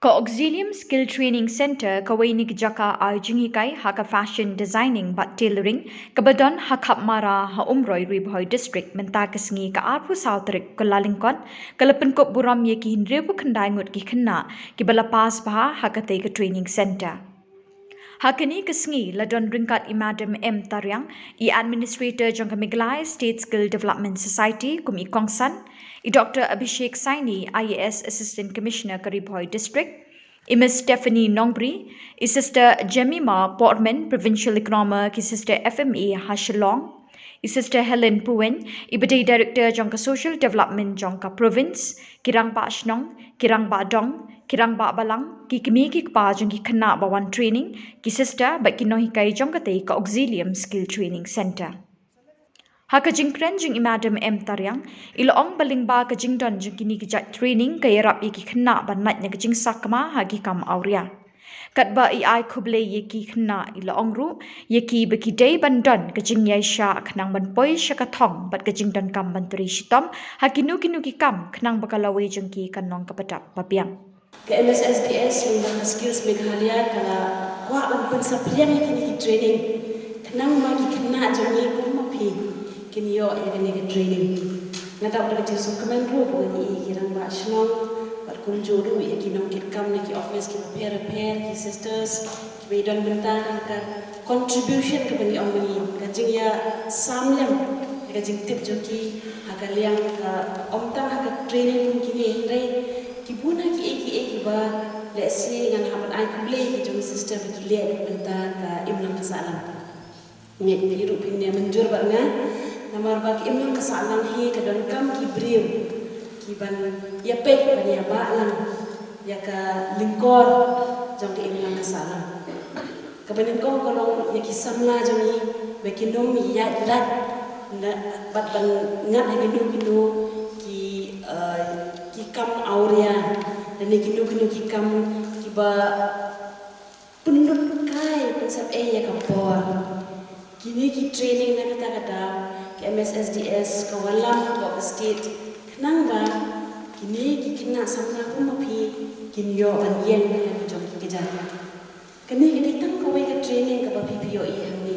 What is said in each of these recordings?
Auxilium Skill Training Center kawei ni jaka jinghikai haka fashion designing but tailoring kabadon Khapmara umroi ribhoi district mentaka sngi ka arpu tarik Kyllalyngkot Pynkup burom ye ki hinrebu ngut khynnah ki balapas bah katei ka training center. Hakini kesngi ladon ringkat Madam M Taryang administrator jangka Miglai State Skill Development Society kumi Kongsan Dr. Abhishek Saini IAS Assistant Commissioner Ribhoi District Miss Stephanie Nongbri Sister Jemima Portman Provincial Economer Sister FME Shillong Sister Helen Puen Ibadai Director jangka Social Development jangka Province Kirang Ba Shnong Kirang Ba Dong Kirang Ba Balang ki kemi ki pa jong ki khynnah bawan training ki sister ba ki nohikai jong katei ka Auxilium Skill Training Center. Haka jingkren jing Madam M Taryang ilong balingba ka jingdon jing kini ki jat training ka yarap ki khynnah ban nat nya ka jing sakma hagi kam auria. Katba ai khuble ye ki khynnah ilong ru ye ki ba ki dei ban don ka jing yai sha khnang ban poi sha ka thong bat ka jingdon kam ban tri shitom hakinu kinu ki kam khnang ba kalawe jong ki kanong ka patap papiang. Ke MSSDS Lembaga Skills Meghalaya kala kuat umpun sapriang kini training kenang magi kena jongi kumapi kini yo ya kini training ngadap dak jisu kemen ru bani kirang ba shnong bat kunjuru ya kinong kit kam ki office ki repair ki sisters ki bedan bentang ka contribution ke bani omni kajing ya samlem kajing tip joki hakaliang ka omtang hak training kini ndai kibuna ki eki ba let's say ngan hapan ai kuble ki jong sister ki le benta ka imlang kasalan nget biru pinne menjur ba nga namar ba ki imlang kasalan hi ka don kam ki brim ki ban ya pe ban ya ba lang ya ka lingkor jong ki imlang kasalan ka banin ko kolong ya ki samla jong ni be ki nom ya lat na bat ban ngat ha ginu ki kam auria dan kinu ki kam kiba penut kai pensap ya kapoa kini ki training na kata ki MSSDS kawalam ko state kenang ba kini ki kena samna ko mapi kin yo ban yen na jom ki kejar kini ki tang ko ka training ka PPOE hamni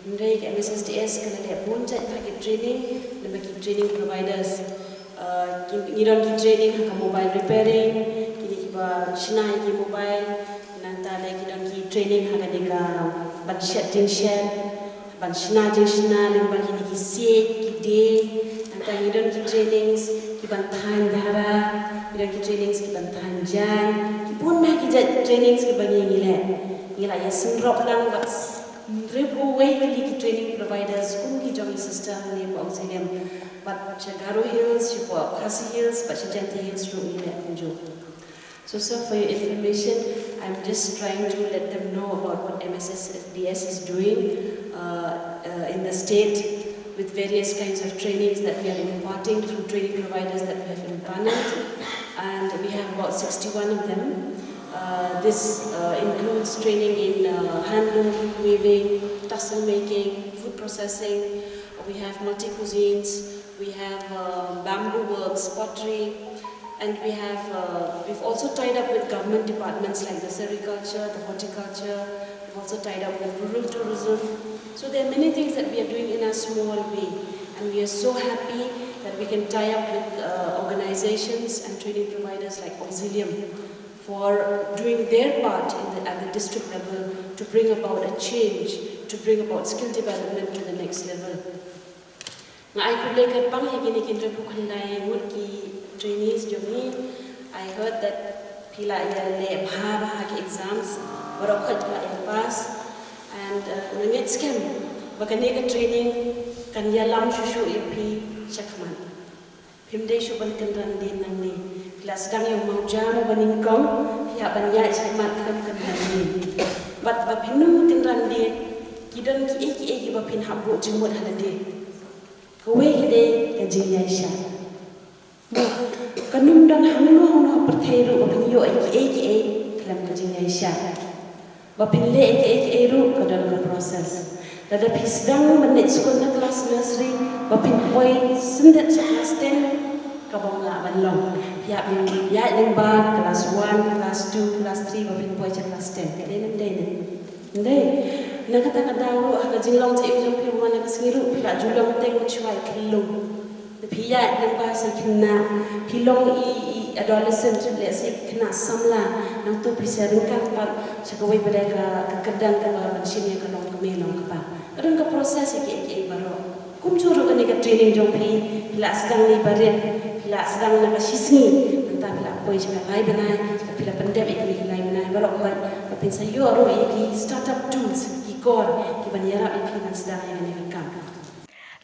ndai ki MSSDS kala le puncak ki training le ki training providers ngiron ki training ka mobile repairing kini kiba shnai ki mobile nanta le kidon ki training ha ka ban shet jing shet ban shna jing shna le ban kini ki se ki de nanta ngiron ki trainings ki ban than dara ngiron ki trainings ki ban than jan ki pun na ki trainings ki ban ngile ngila ya sinrop lang ba ribhoi ki training providers ki jong sister ni Auxilium but Baroh Hills, Khasinews, but Suhjain Hills through email. So for your information, I'm just trying to let them know about what MSSDS is doing in the state with various kinds of trainings that we are imparting through training providers that we have empaneled, and we have about 61 of them. This includes training in handloom, weaving, tassel making, food processing. We have multi-cuisines. We have bamboo works, pottery, and we've also tied up with government departments like the sericulture, the horticulture. We've also tied up with rural tourism. So there are many things that we are doing in a small way, and we are so happy that we can tie up with organizations and training providers like Auxilium for doing their part at the district level to bring about a change, to bring about skill development to the next level. Now, I could like a pang higini kindra pukhandai ngut ki trainees jomi. I heard that pila ya le bha ki exams, Baroh pila ya pass, and nanget scam. Bakane ka training kan ya lam shushu ipi shakman. Pimde shuban kendran din nang ni. Pila sedang yang mau jam baning kau, ya ban ya shakman kam kendran din. Bat ba pinum kendran din. Kidan ki eki ba pin habbu jimut halade. Kawei hide kajing yaisha. Kanum dan hangno perthairu bapin yo eki dalam kajing yaisha. Bapin le eki ru kadang proses. Dada pisdang menit sekolah kelas nursery bapin boy sendet kelas 10 kabong la ban long ya yang ba class 1 class 2 class 3 ba bin boy class 10 ke nem dei na kata dawo ha jinglong je ujong pi mana ka singiru pila julong teng chuai khilung pi ya yang ba se khynnah hilong i adolescent le se khynnah samla nang tu pi se ringkang pa sakawai pada ka kedang ka ban sini ka long me long ka pa kadang ka proses ke baro kum churu ka ni ka training jong pi pila sedang ni baret pila sedang na ka sisni nanta pila boy ka bai banai pila pendep ikli lai banai baro ba pin sa yo ro ki startup tools ki kor ki banyara pi kan sedang ni ka kam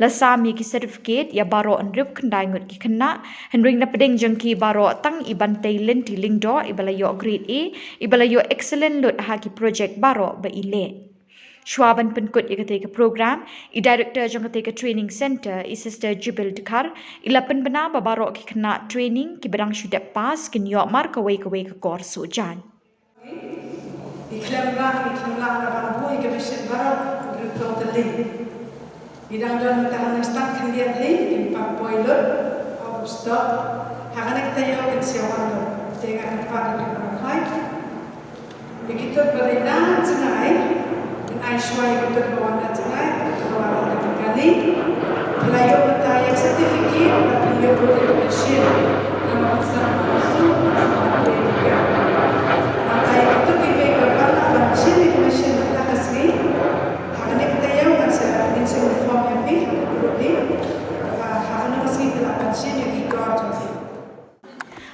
Lasami ki certificate ya Baroh nrip kendai ngut ki khynnah henring na pedeng jengki Baroh tang iban talent lingdo ibalayo grade A ibalayo excellent lut ha ki project Baroh ba ile Shwaban Pynkup ikate ke program i director jengate ke training center i sister Jibil Dekar ila penbena ba Baroh ki khynnah training ki bedang syudap pas ki nyok mar kawei ke kor Suhjain Khapmara ribhoi ke bishit Baroh grup link bidang don tahan start kendian link impak boiler of stock haganek tayo kan siawan dengan apa di Baroh begitu berita senai dengan syai betul bawa senai bawa kali layu bertanya sertifikat dan dia boleh bershare nama besar masuk maka itu kita berkata bershare information tentang kasih haganek tayo kan saya ingin inform lebih haganek kasih telah bershare yang ikut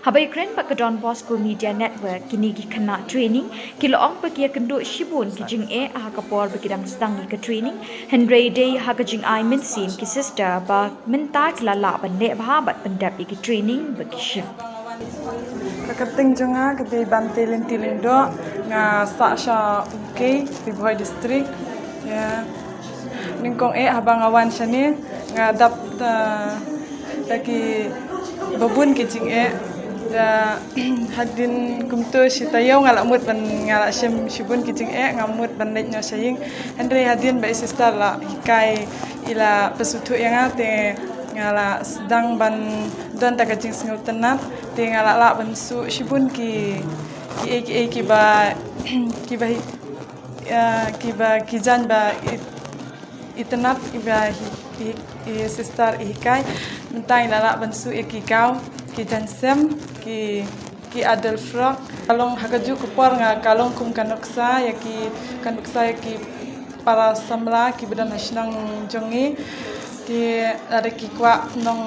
Habai kren pak kedon Bosco Media Network kini ki khynnah training Kyllalyngkot bagi kenduk shibun ki jing ha kapor bagi dang sedang ki training henry day ha ka jing ai min sin ki sister ba minta klala ban le ba bat pendap ki training bagi ship Kakating jonga kete bantelin tilindo nga sa sya ukay ribhoi district ya ningkong habang awan siya ni nga dap lagi babun ke jing da hadin kumto si tayaw nga lamut ban nga sim sibun kijing ngamut ban lek nya saying andre hadin ba sister la hikai ila pesutu yang ate ngala sedang ban don ta kajing singu tenap te ngala la ban su sibun ki ba kijan ba itenap iba hi sister hikai mentai la ban su ki kau ki jansem ki adel frog kalong hakaju kupor nga kalong kum kanoksa ya ki para samla ki bedan nasional jongi ki ada ki kwa nong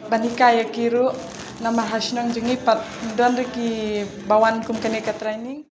banika ya kiru nama hasinang jongi pat don ki bawan kum kaneka training